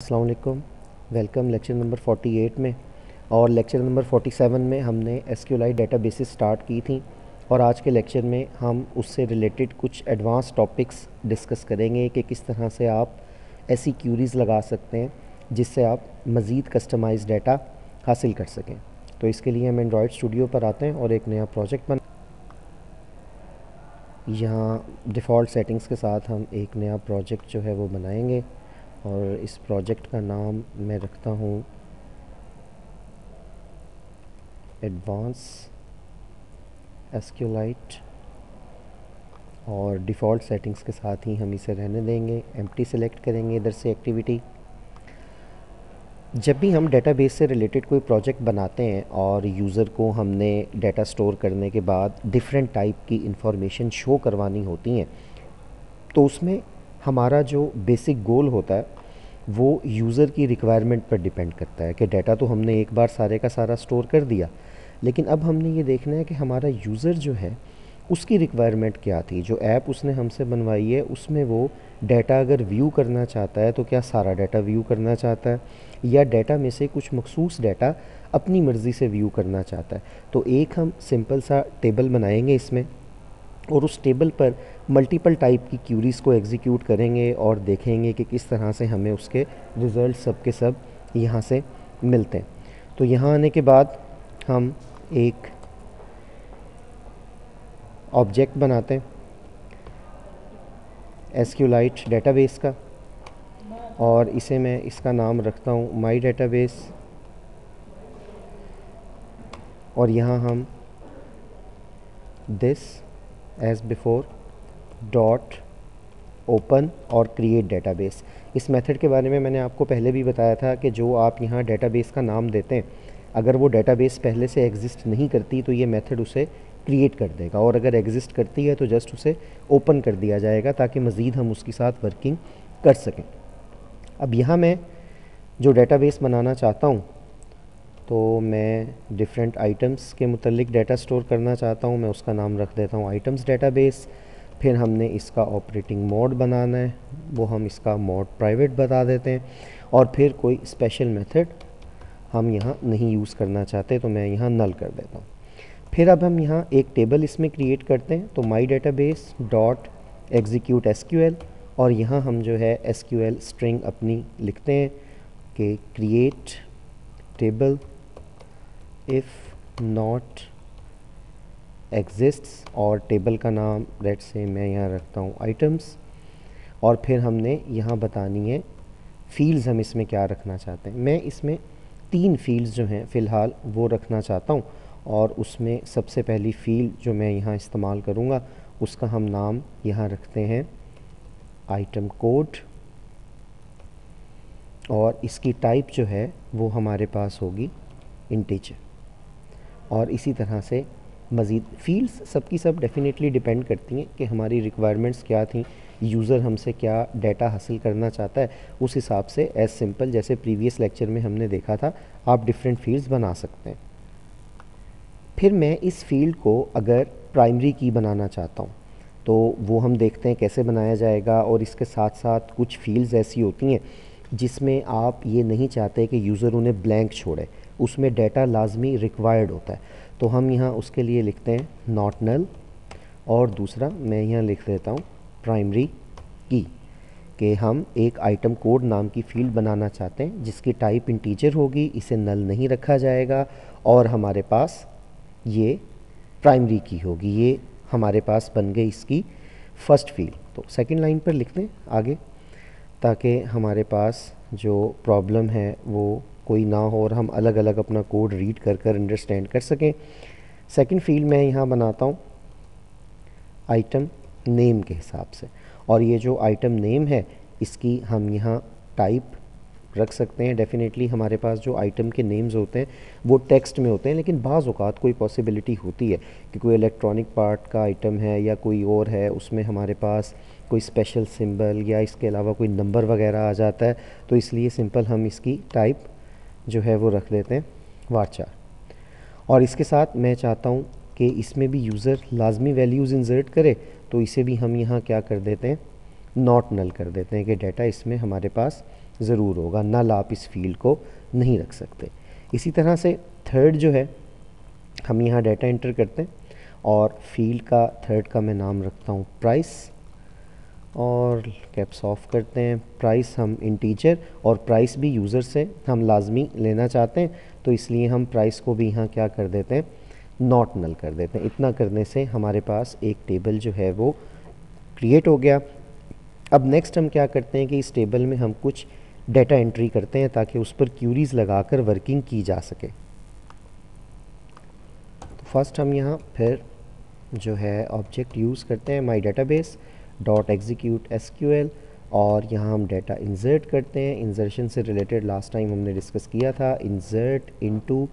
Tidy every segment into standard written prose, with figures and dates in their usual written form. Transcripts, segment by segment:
अस्सलाम वालेकुम। Welcome lecture number 48 में। और लेक्चर नंबर 47 में हमने एसक्यूएलआई डेटाबेसेस स्टार्ट की थी और आज के लेक्चर में हम उससे रिलेटेड कुछ एडवांस टॉपिक्स डिस्कस करेंगे कि किस तरह से आप ऐसी क्यूरीज़ लगा सकते हैं जिससे आप मज़ीद कस्टमाइज डाटा हासिल कर सकें। तो इसके लिए हम एंड्रॉयड स्टूडियो पर आते हैं और एक नया प्रोजेक्ट यहाँ डिफ़ॉल्ट सेटिंग्स के साथ हम एक नया प्रोजेक्ट जो है वो बनाएंगे और इस प्रोजेक्ट का नाम मैं रखता हूँ एडवांस एसक्यूएलाइट और डिफ़ॉल्ट सेटिंग्स के साथ ही हम इसे रहने देंगे। एम्प्टी सेलेक्ट करेंगे इधर से एक्टिविटी। जब भी हम डेटाबेस से रिलेटेड कोई प्रोजेक्ट बनाते हैं और यूज़र को हमने डाटा स्टोर करने के बाद डिफरेंट टाइप की इंफॉर्मेशन शो करवानी होती हैं, तो उसमें हमारा जो बेसिक गोल होता है वो यूज़र की रिक्वायरमेंट पर डिपेंड करता है कि डाटा तो हमने एक बार सारे का सारा स्टोर कर दिया, लेकिन अब हमने ये देखना है कि हमारा यूज़र जो है उसकी रिक्वायरमेंट क्या थी। जो ऐप उसने हमसे बनवाई है उसमें वो डाटा अगर व्यू करना चाहता है तो क्या सारा डाटा व्यू करना चाहता है या डाटा में से कुछ मखसूस डाटा अपनी मर्ज़ी से व्यू करना चाहता है। तो एक हम सिंपल सा टेबल बनाएंगे इसमें और उस टेबल पर मल्टीपल टाइप की क्यूरीज़ को एग्जीक्यूट करेंगे और देखेंगे कि किस तरह से हमें उसके रिज़ल्ट सब के सब यहाँ से मिलते हैं। तो यहाँ आने के बाद हम एक ऑब्जेक्ट बनाते हैं एसक्यूएलाइट डेटाबेस का और इसे मैं इसका नाम रखता हूँ माई डेटाबेस। और यहाँ हम this as before dot open और क्रिएट डेटाबेस। इस मेथड के बारे में मैंने आपको पहले भी बताया था कि जो आप यहाँ डेटाबेस का नाम देते हैं, अगर वो डेटाबेस पहले से एग्जिस्ट नहीं करती तो ये मेथड उसे क्रिएट कर देगा, और अगर एग्जिस्ट करती है तो जस्ट उसे ओपन कर दिया जाएगा ताकि मज़ीद हम उसके साथ वर्किंग कर सकें। अब यहाँ मैं जो डेटाबेस बनाना चाहता हूँ तो मैं डिफरेंट आइटम्स के मुतल्लिक डाटा स्टोर करना चाहता हूँ, मैं उसका नाम रख देता हूँ आइटम्स डेटाबेस। फिर हमने इसका ऑपरेटिंग मोड बनाना है, वो हम इसका मोड प्राइवेट बता देते हैं। और फिर कोई स्पेशल मेथड हम यहाँ नहीं यूज़ करना चाहते तो मैं यहाँ नल कर देता हूँ। फिर अब हम यहाँ एक टेबल इसमें क्रिएट करते हैं, तो माई डेटाबेस डॉट एग्जीक्यूट एसक्यूएल और यहाँ हम जो है एसक्यूएल स्ट्रिंग अपनी लिखते हैं कि create table if not exists, और टेबल का नाम लेट्स से मैं यहाँ रखता हूँ आइटम्स। और फिर हमने यहाँ बतानी है फील्ड्स, हम इसमें क्या रखना चाहते हैं। मैं इसमें 3 फील्ड्स जो हैं फ़िलहाल वो रखना चाहता हूँ और उसमें सबसे पहली फ़ील्ड जो मैं यहाँ इस्तेमाल करूँगा उसका हम नाम यहाँ रखते हैं आइटम कोड, और इसकी टाइप जो है वो हमारे पास होगी इंटीजर। और इसी तरह से मज़ीद फील्ड्स सबकी सब डेफिनेटली डिपेंड करती हैं कि हमारी रिक्वायरमेंट्स क्या थी, यूज़र हमसे क्या डाटा हासिल करना चाहता है, उस हिसाब से एज सिंपल जैसे प्रीवियस लेक्चर में हमने देखा था आप डिफरेंट फील्ड्स बना सकते हैं। फिर मैं इस फील्ड को अगर प्राइमरी की बनाना चाहता हूँ तो वो हम देखते हैं कैसे बनाया जाएगा। और इसके साथ साथ कुछ फील्ड्स ऐसी होती हैं जिसमें आप ये नहीं चाहते कि यूज़र उन्हें ब्लैंक छोड़े, उसमें डाटा लाजमी रिक्वायर्ड होता है, तो हम यहाँ उसके लिए लिखते हैं नॉट नल। और दूसरा मैं यहाँ लिख देता हूँ प्राइमरी की कि हम एक आइटम कोड नाम की फ़ील्ड बनाना चाहते हैं जिसकी टाइप इंटीजर होगी, इसे नल नहीं रखा जाएगा और हमारे पास ये प्राइमरी की होगी। ये हमारे पास बन गई इसकी फर्स्ट फील्ड। तो सेकंड लाइन पर लिख दें आगे ताकि हमारे पास जो प्रॉब्लम है वो कोई ना हो और हम अलग अलग अपना कोड रीड कर कर अंडरस्टैंड कर सकें। सेकंड फील्ड मैं यहाँ बनाता हूँ आइटम नेम के हिसाब से, और ये जो आइटम नेम है इसकी हम यहाँ टाइप रख सकते हैं। डेफिनेटली हमारे पास जो आइटम के नेम्स होते हैं वो टेक्स्ट में होते हैं, लेकिन बाज़ औक़ात कोई पॉसिबिलिटी होती है कि कोई इलेक्ट्रॉनिक पार्ट का आइटम है या कोई और है, उसमें हमारे पास कोई स्पेशल सिंबल या इसके अलावा कोई नंबर वगैरह आ जाता है, तो इसलिए सिंपल हम इसकी टाइप जो है वो रख देते हैं वारचार। और इसके साथ मैं चाहता हूँ कि इसमें भी यूज़र लाजमी वैल्यूज़ इंसर्ट करे, तो इसे भी हम यहाँ क्या कर देते हैं नॉट नल कर देते हैं कि डाटा इसमें हमारे पास ज़रूर होगा, नल आप इस फील्ड को नहीं रख सकते। इसी तरह से थर्ड जो है, हम यहाँ डाटा एंटर करते हैं और फील्ड का थर्ड का मैं नाम रखता हूँ प्राइस, और कैप्स ऑफ करते हैं। प्राइस हम इंटीजर, और प्राइस भी यूज़र से हम लाजमी लेना चाहते हैं, तो इसलिए हम प्राइस को भी यहाँ क्या कर देते हैं, नॉट नल कर देते हैं। इतना करने से हमारे पास एक टेबल जो है वो क्रिएट हो गया। अब नेक्स्ट हम क्या करते हैं कि इस टेबल में हम कुछ डाटा एंट्री करते हैं ताकि उस पर क्यूरीज लगाकर वर्किंग की जा सके। तो फर्स्ट हम यहाँ फिर जो है ऑब्जेक्ट यूज़ करते हैं माई डेटाबेस डॉट एग्जीक्यूट एसक्यूएल, और यहाँ हम डाटा इंसर्ट करते हैं। इंसर्शन से रिलेटेड लास्ट टाइम हमने डिस्कस किया था, इंसर्ट इनटू,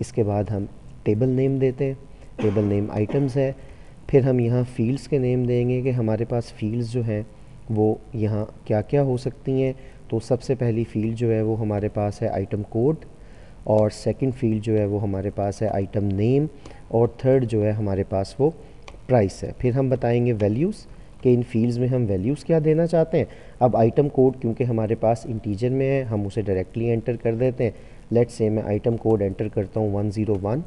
इसके बाद हम टेबल नेम देते हैं, टेबल नेम आइटम्स है। फिर हम यहाँ फील्ड्स के नेम देंगे कि हमारे पास फील्ड्स जो हैं वो यहाँ क्या क्या हो सकती हैं। तो सबसे पहली फील्ड जो है वो हमारे पास है आइटम कोड, और सेकंड फील्ड जो है वो हमारे पास है आइटम नेम, और थर्ड जो है हमारे पास वो प्राइस है। फिर हम बताएंगे वैल्यूज़ कि इन फील्ड्स में हम वैल्यूज़ क्या देना चाहते हैं। अब आइटम कोड क्योंकि हमारे पास इंटीजर में है, हम उसे डायरेक्टली एंटर कर देते हैं। लेट्स से मैं आइटम कोड एंटर करता हूँ 101,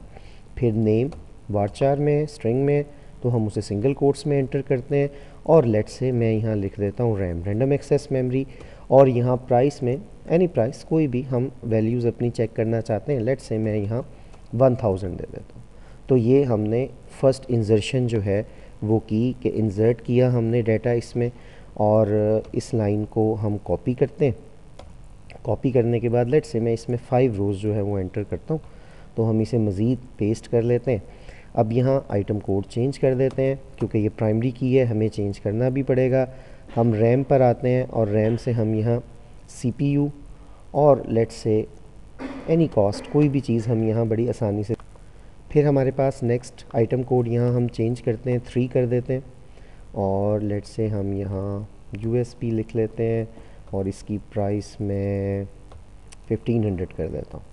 फिर नेम वारचार में स्ट्रिंग में, तो हम उसे सिंगल कोट्स में एंटर करते हैं। और लेट्स से मैं यहाँ लिख देता हूँ रैम, रैंडम एक्सेस मेमोरी, और यहाँ प्राइस में एनी प्राइस, कोई भी हम वैल्यूज़ अपनी चेक करना चाहते हैं। लेट्स से मैं यहाँ 1000 दे देता हूँ। तो ये हमने फर्स्ट इंसर्शन जो है वो की कि इंसर्ट किया हमने डाटा इसमें, और इस लाइन को हम कॉपी करते हैं। कॉपी करने के बाद लेट्स से मैं इसमें 5 रोज़ जो है वो एंटर करता हूँ, तो हम इसे मज़ीद पेस्ट कर लेते हैं। अब यहाँ आइटम कोड चेंज कर देते हैं क्योंकि ये प्राइमरी की है, हमें चेंज करना भी पड़ेगा। हम रैम पर आते हैं और रैम से हम यहाँ CPU, और लेट्स से एनी कॉस्ट, कोई भी चीज़ हम यहाँ बड़ी आसानी से। फिर हमारे पास नेक्स्ट आइटम कोड यहाँ हम चेंज करते हैं, 3 कर देते हैं, और लेट्स से हम यहाँ USP लिख लेते हैं, और इसकी प्राइस में 1500 कर देता हूँ।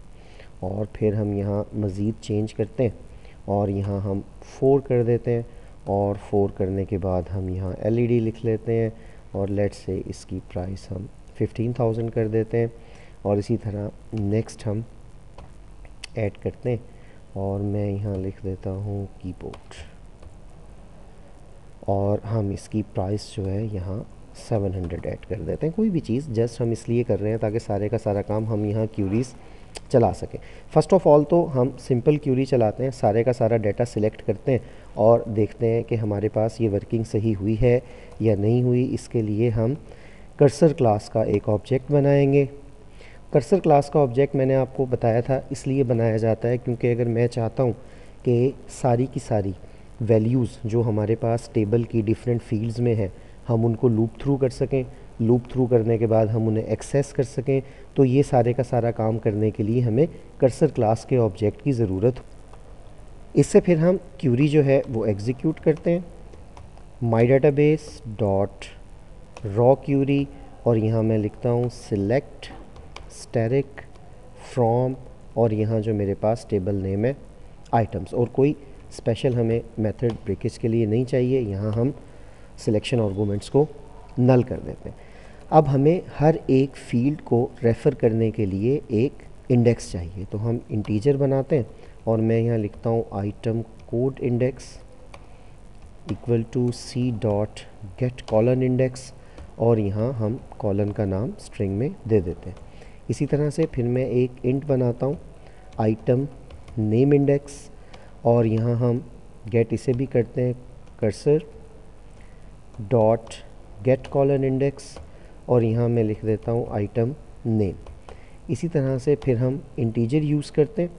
और फिर हम यहाँ मज़ीद चेंज करते हैं और यहाँ हम 4 कर देते हैं, और 4 करने के बाद हम यहाँ LED लिख लेते हैं, और लेट्स से इसकी प्राइस हम 15,000 कर देते हैं। और इसी तरह नेक्स्ट हम ऐड करते हैं, और मैं यहाँ लिख देता हूँ कीबोर्ड, और हम इसकी प्राइस जो है यहाँ 700 ऐड कर देते हैं। कोई भी चीज़ जस्ट हम इसलिए कर रहे हैं ताकि सारे का सारा काम हम यहाँ क्यूरीज चला सकें। फ़र्स्ट ऑफ़ ऑल तो हम सिंपल क्यूरी चलाते हैं, सारे का सारा डाटा सिलेक्ट करते हैं और देखते हैं कि हमारे पास ये वर्किंग सही हुई है या नहीं हुई। इसके लिए हम कर्सर क्लास का एक ऑब्जेक्ट बनाएंगे। कर्सर क्लास का ऑब्जेक्ट मैंने आपको बताया था इसलिए बनाया जाता है क्योंकि अगर मैं चाहता हूँ कि सारी की सारी वैल्यूज़ जो हमारे पास टेबल की डिफरेंट फील्ड्स में हैं हम उनको लूप थ्रू कर सकें, लूप थ्रू करने के बाद हम उन्हें एक्सेस कर सकें, तो ये सारे का सारा काम करने के लिए हमें कर्सर क्लास के ऑब्जेक्ट की ज़रूरत हो। इससे फिर हम क्यूरी जो है वो एग्जीक्यूट करते हैं, माई डेटाबेस डॉट रॉ क्यूरी, और यहाँ मैं लिखता हूँ सिलेक्ट स्टैटिक फ्रॉम, और यहाँ जो मेरे पास टेबल नेम है आइटम्स, और कोई स्पेशल हमें मेथड ब्रेकेज के लिए नहीं चाहिए। यहाँ हम सिलेक्शन आर्गुमेंट्स को नल कर देते हैं। अब हमें हर एक फील्ड को रेफ़र करने के लिए एक इंडेक्स चाहिए, तो हम इंटीजर बनाते हैं और मैं यहाँ लिखता हूँ item code index equal to C dot get column index, और यहाँ हम कॉलन का नाम स्ट्रिंग में दे देते हैं। इसी तरह से फिर मैं एक इंट बनाता हूँ आइटम नेम इंडेक्स, और यहाँ हम गेट इसे भी करते हैं cursor dot get column index, और यहाँ मैं लिख देता हूँ आइटम नेम। इसी तरह से फिर हम इंटीजर यूज़ करते हैं,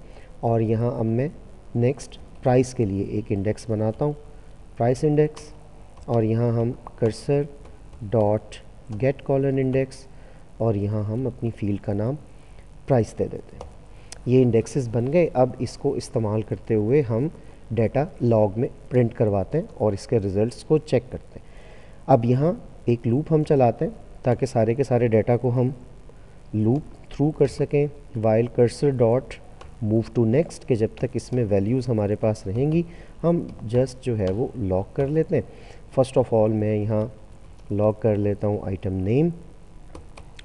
और यहाँ अब मैं नेक्स्ट प्राइस के लिए एक इंडेक्स बनाता हूँ प्राइस इंडेक्स, और यहाँ हम cursor dot get column index, और यहाँ हम अपनी फील्ड का नाम प्राइस दे देते हैं। ये इंडेक्सेस बन गए। अब इसको इस्तेमाल करते हुए हम डाटा लॉग में प्रिंट करवाते हैं और इसके रिज़ल्ट्स को चेक करते हैं। अब यहाँ एक लूप हम चलाते हैं ताकि सारे के सारे डाटा को हम लूप थ्रू कर सकें, while cursor dot move to next, के जब तक इसमें वैल्यूज़ हमारे पास रहेंगी हम जस्ट जो है वो लॉक कर लेते हैं। फ़र्स्ट ऑफ़ ऑल मैं यहाँ लॉक कर लेता हूँ आइटम नेम,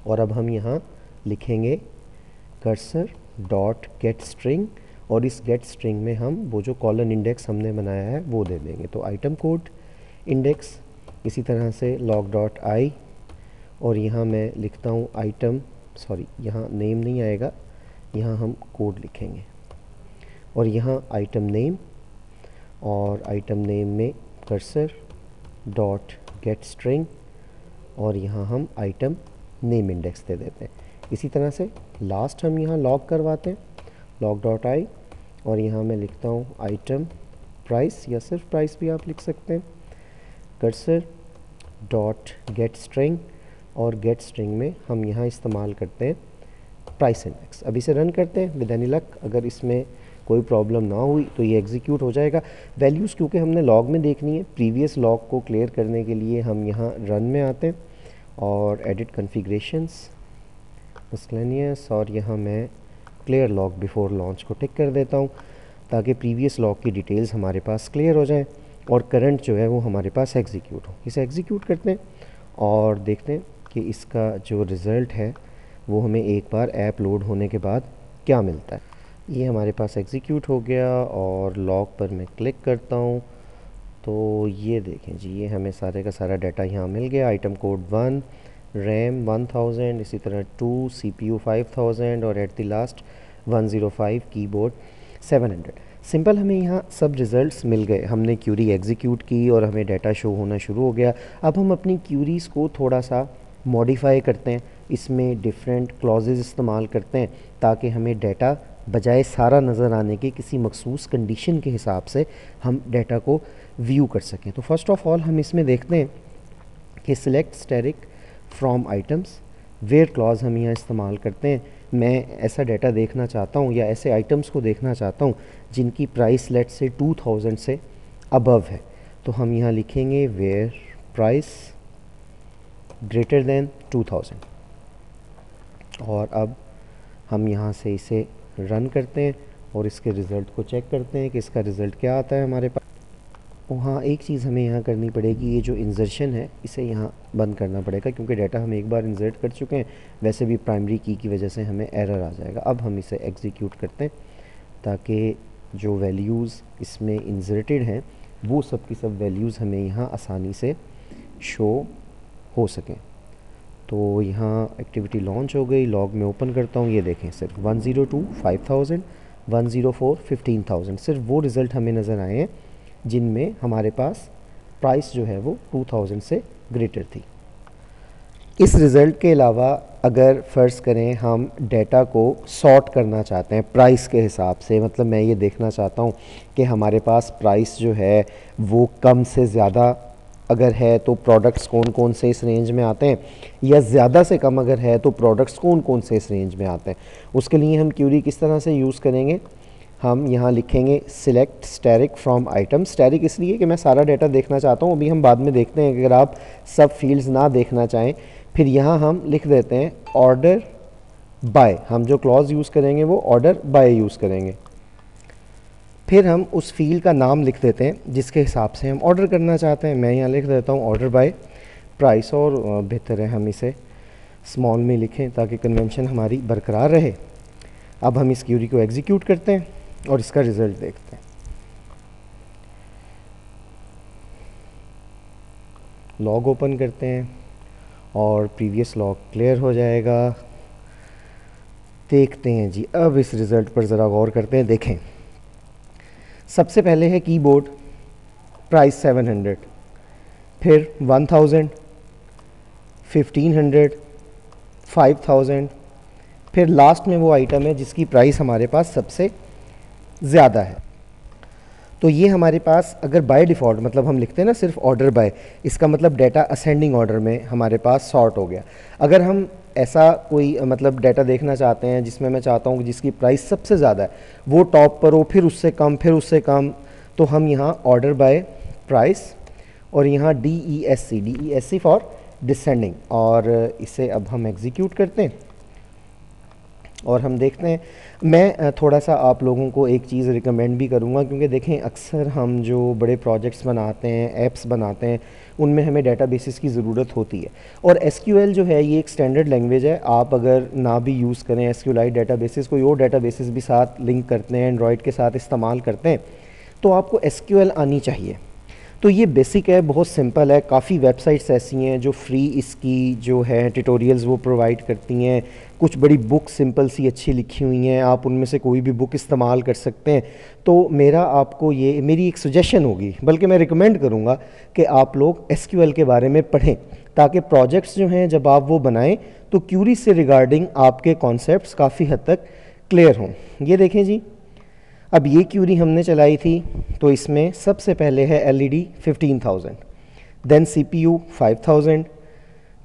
और अब हम यहाँ लिखेंगे कर्सर डॉट गेट स्ट्रिंग, और इस गेट स्ट्रिंग में हम वो जो कॉलन इंडेक्स हमने बनाया है वो दे देंगे। तो आइटम कोड इंडेक्स, इसी तरह से लॉग डॉट आई, और यहाँ मैं लिखता हूँ आइटम, सॉरी यहाँ नेम नहीं आएगा, यहाँ हम कोड लिखेंगे, और यहाँ आइटम नेम, और आइटम नेम में कर्सर डॉट गेट स्ट्रिंग, और यहाँ हम आइटम नेम इंडेक्स दे देते हैं। इसी तरह से लास्ट हम यहाँ लॉग करवाते हैं, लॉग डॉट आई, और यहाँ मैं लिखता हूँ आइटम प्राइस, या सिर्फ प्राइस भी आप लिख सकते हैं, कर्सर डॉट गेट स्ट्रिंग, और गेट स्ट्रिंग में हम यहाँ इस्तेमाल करते हैं प्राइस इंडेक्स। अब इसे रन करते हैं विद एनी लक। अगर इसमें कोई प्रॉब्लम ना हुई तो ये एग्जीक्यूट हो जाएगा। वैल्यूज़ क्योंकि हमने लॉग में देखनी है, प्रीवियस लॉग को क्लियर करने के लिए हम यहाँ रन में आते हैं और एडिट कॉन्फ़िगरेशंस मिसलेनियस, और यहाँ मैं क्लियर लॉग बिफोर लॉन्च को टिक कर देता हूँ ताकि प्रीवियस लॉग की डिटेल्स हमारे पास क्लियर हो जाएं और करंट जो है वो हमारे पास एग्जीक्यूट हो। इसे एग्जीक्यूट करते हैं और देखते हैं कि इसका जो रिज़ल्ट है वो हमें एक बार ऐप लोड होने के बाद क्या मिलता है। ये हमारे पास एग्जीक्यूट हो गया और लॉग पर मैं क्लिक करता हूँ तो ये देखें जी, ये हमें सारे का सारा डाटा यहाँ मिल गया। आइटम कोड 1, रैम 1000, इसी तरह 2, CPU 5000 और at the last 105, keyboard 700। Simple हमें यहाँ सब रिज़ल्ट्स मिल गए। हमने क्यूरी एग्जीक्यूट की और हमें डाटा शो होना शुरू हो गया। अब हम अपनी क्यूरीज़ को थोड़ा सा मॉडिफाई करते हैं, इसमें डिफरेंट क्लॉजेज़ इस्तेमाल करते हैं ताकि हमें डाटा बजाय सारा नज़र आने के किसी मखसूस कंडीशन के हिसाब से हम डाटा को व्यू कर सकें। तो फर्स्ट ऑफ ऑल हम इसमें देखते हैं कि select static from items, where clause हम यहाँ इस्तेमाल करते हैं। मैं ऐसा डाटा देखना चाहता हूँ या ऐसे आइटम्स को देखना चाहता हूँ जिनकी प्राइस लेट से 2000 से अबव है, तो हम यहाँ लिखेंगे वेयर प्राइस ग्रेटर दैन 2000। और अब हम यहाँ से इसे रन करते हैं और इसके रिज़ल्ट को चेक करते हैं कि इसका रिज़ल्ट क्या आता है हमारे पास। हाँ, एक चीज़ हमें यहाँ करनी पड़ेगी, ये जो इंसर्शन है इसे यहाँ बंद करना पड़ेगा क्योंकि डाटा हम एक बार इंसर्ट कर चुके हैं। वैसे भी प्राइमरी की वजह से हमें एरर आ जाएगा। अब हम इसे एग्जीक्यूट करते हैं ताकि जो वैल्यूज़ इसमें इंसर्टेड हैं वो सब की सब वैल्यूज़ हमें यहाँ आसानी से शो हो सकें। तो यहाँ एक्टिविटी लॉन्च हो गई। लॉग में ओपन करता हूँ, ये देखें सिर्फ 102 5000, 104 15000, सिर्फ वो रिज़ल्ट हमें नज़र आए हैं जिनमें हमारे पास प्राइस जो है वो 2000 से ग्रेटर थी। इस रिज़ल्ट के अलावा अगर फ़र्ज़ करें हम डाटा को सॉर्ट करना चाहते हैं प्राइस के हिसाब से, मतलब मैं ये देखना चाहता हूँ कि हमारे पास प्राइस जो है वो कम से ज़्यादा अगर है तो प्रोडक्ट्स कौन कौन से इस रेंज में आते हैं, या ज़्यादा से कम अगर है तो प्रोडक्ट्स कौन कौन से इस रेंज में आते हैं। उसके लिए हम क्यूरी किस तरह से यूज़ करेंगे, हम यहाँ लिखेंगे select static from item. Static इसलिए कि मैं सारा डाटा देखना चाहता हूँ, अभी हम बाद में देखते हैं। अगर आप सब फील्ड्स ना देखना चाहें फिर यहाँ हम लिख देते हैं ऑर्डर बाय। हम जो क्लॉज यूज़ करेंगे वो ऑर्डर बाय यूज़ करेंगे। फिर हम उस फील्ड का नाम लिख देते हैं जिसके हिसाब से हम ऑर्डर करना चाहते हैं। मैं यहाँ लिख देता हूँ ऑर्डर बाय प्राइस, और बेहतर है हम इसे स्मॉल में लिखें ताकि कन्वेंशन हमारी बरकरार रहे। अब हम इस क्यूरी को एग्जीक्यूट करते हैं और इसका रिज़ल्ट देखते हैं। लॉग ओपन करते हैं और प्रीवियस लॉग क्लियर हो जाएगा। देखते हैं जी, अब इस रिज़ल्ट पर ज़रा गौर करते हैं। देखें सबसे पहले है कीबोर्ड प्राइस 700, फिर 1000, 1500, 5000, फिर लास्ट में वो आइटम है जिसकी प्राइस हमारे पास सबसे ज़्यादा है। तो ये हमारे पास अगर बाय डिफ़ॉल्ट मतलब हम लिखते हैं ना सिर्फ ऑर्डर बाय, इसका मतलब डाटा असेंडिंग ऑर्डर में हमारे पास सॉर्ट हो गया। अगर हम ऐसा कोई मतलब डाटा देखना चाहते हैं जिसमें मैं चाहता हूँ कि जिसकी प्राइस सबसे ज़्यादा है वो टॉप पर हो, फिर उससे कम, फिर उससे कम, तो हम यहाँ ऑर्डर बाय प्राइस और यहाँ DESC फॉर डिसेंडिंग, और इसे अब हम एग्जीक्यूट करते हैं और हम देखते हैं। मैं थोड़ा सा आप लोगों को एक चीज़ रिकमेंड भी करूँगा, क्योंकि देखें अक्सर हम जो बड़े प्रोजेक्ट्स बनाते हैं, ऐप्स बनाते हैं, उनमें हमें डेटाबेसेस की ज़रूरत होती है। और एसक्यूएल जो है ये एक स्टैंडर्ड लैंग्वेज है। आप अगर ना भी यूज़ करें एसक्यूएलाइट डेटाबेसेस, कोई और डेटाबेसेस भी साथ लिंक करते हैं, एंड्रॉयड के साथ इस्तेमाल करते हैं, तो आपको एसक्यूएल आनी चाहिए। तो ये बेसिक है, बहुत सिंपल है। काफ़ी वेबसाइट्स ऐसी हैं जो फ्री इसकी जो है ट्यूटोरियल्स वो प्रोवाइड करती हैं। कुछ बड़ी बुक सिंपल सी अच्छी लिखी हुई हैं, आप उनमें से कोई भी बुक इस्तेमाल कर सकते हैं। तो मेरा आपको ये मेरी एक सजेशन होगी, बल्कि मैं रिकमेंड करूँगा कि आप लोग एसक्यूएल के बारे में पढ़ें, ताकि प्रोजेक्ट्स जो हैं जब आप वो बनाएं तो क्यूरी से रिगार्डिंग आपके कॉन्सेप्ट्स काफ़ी हद तक क्लियर हों। ये देखें जी, अब ये क्यूरी हमने चलाई थी, तो इसमें सबसे पहले है LED 15,000, then CPU 5,000,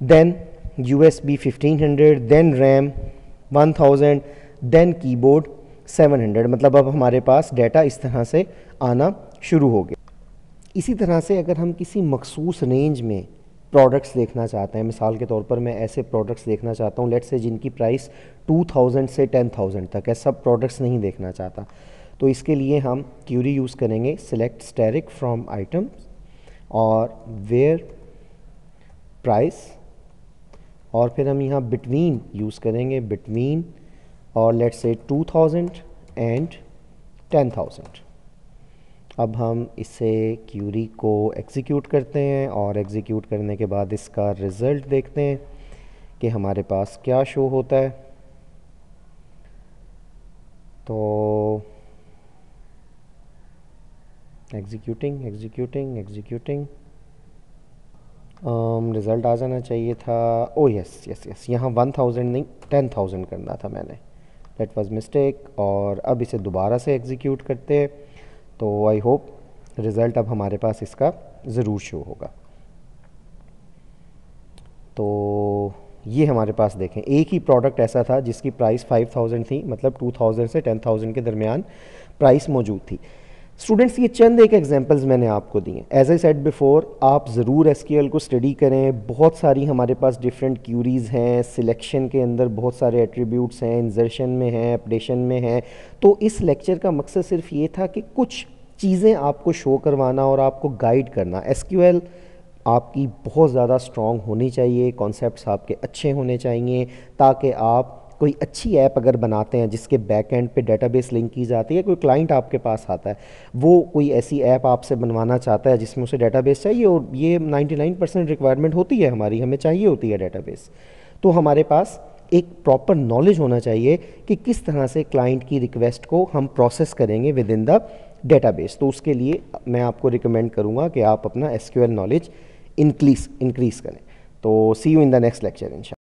then USB 1500, then RAM 1000, then keyboard 700। मतलब अब हमारे पास डाटा इस तरह से आना शुरू हो गया। इसी तरह से अगर हम किसी मखसूस रेंज में प्रोडक्ट्स देखना चाहते हैं, मिसाल के तौर पर मैं ऐसे प्रोडक्ट्स देखना चाहता हूँ लेट्स से जिनकी प्राइस 2000 से 10,000 तक है, सब प्रोडक्ट्स नहीं देखना चाहता, तो इसके लिए हम क्यूरी यूज़ करेंगे सिलेक्ट स्टैटिक फ्रॉम आइटम्स और वेयर प्राइस, और फिर हम यहाँ बिटवीन यूज़ करेंगे, बिटवीन और लेट्स से 2000 एंड 10,000। अब हम इसे क्यूरी को एग्जीक्यूट करते हैं और एग्जीक्यूट करने के बाद इसका रिज़ल्ट देखते हैं कि हमारे पास क्या शो होता है। तो एग्जीक्यूटिंग एग्जीक्यूटिंग एग्जीक्यूटिंग रिज़ल्ट आ जाना चाहिए था। ओ यस यस यस, यहाँ 1000 नहीं 10,000 करना था मैंने, दैट वाज मिस्टेक। और अब इसे दोबारा से एग्जीक्यूट करते हैं, तो आई होप रिज़ल्ट अब हमारे पास इसका ज़रूर शो होगा। तो ये हमारे पास देखें एक ही प्रोडक्ट ऐसा था जिसकी प्राइस 5,000 थी, मतलब 2000 से 10,000 के दरमियान प्राइस मौजूद थी। स्टूडेंट्स, ये चंद एक एग्जांपल्स मैंने आपको दिए। एज आई सेड बिफोर, आप ज़रूर एसक्यूएल को स्टडी करें। बहुत सारी हमारे पास डिफरेंट क्यूरीज़ हैं, सिलेक्शन के अंदर बहुत सारे एट्रीब्यूट्स हैं, इंसर्शन में हैं, अपडेशन में हैं। तो इस लेक्चर का मकसद सिर्फ ये था कि कुछ चीज़ें आपको शो करवाना और आपको गाइड करना। एसक्यूएल आपकी बहुत ज़्यादा स्ट्रॉन्ग होनी चाहिए, कॉन्सेप्ट्स आपके अच्छे होने चाहिए, ताकि आप कोई अच्छी ऐप अगर बनाते हैं जिसके बैक एंड पे डेटाबेस लिंक की जाती है, कोई क्लाइंट आपके पास आता है, वो कोई ऐसी ऐप आपसे बनवाना चाहता है जिसमें उसे डेटाबेस चाहिए, और ये 99% रिक्वायरमेंट होती है हमारी, हमें चाहिए होती है डेटाबेस, तो हमारे पास एक प्रॉपर नॉलेज होना चाहिए कि किस तरह से क्लाइंट की रिक्वेस्ट को हम प्रोसेस करेंगे विद इन द डेटाबेस। तो उसके लिए मैं आपको रिकमेंड करूँगा कि आप अपना एसक्यूएल नॉलेज इंक्रीज़ करें। तो see you in the next lecture इंशाल्लाह।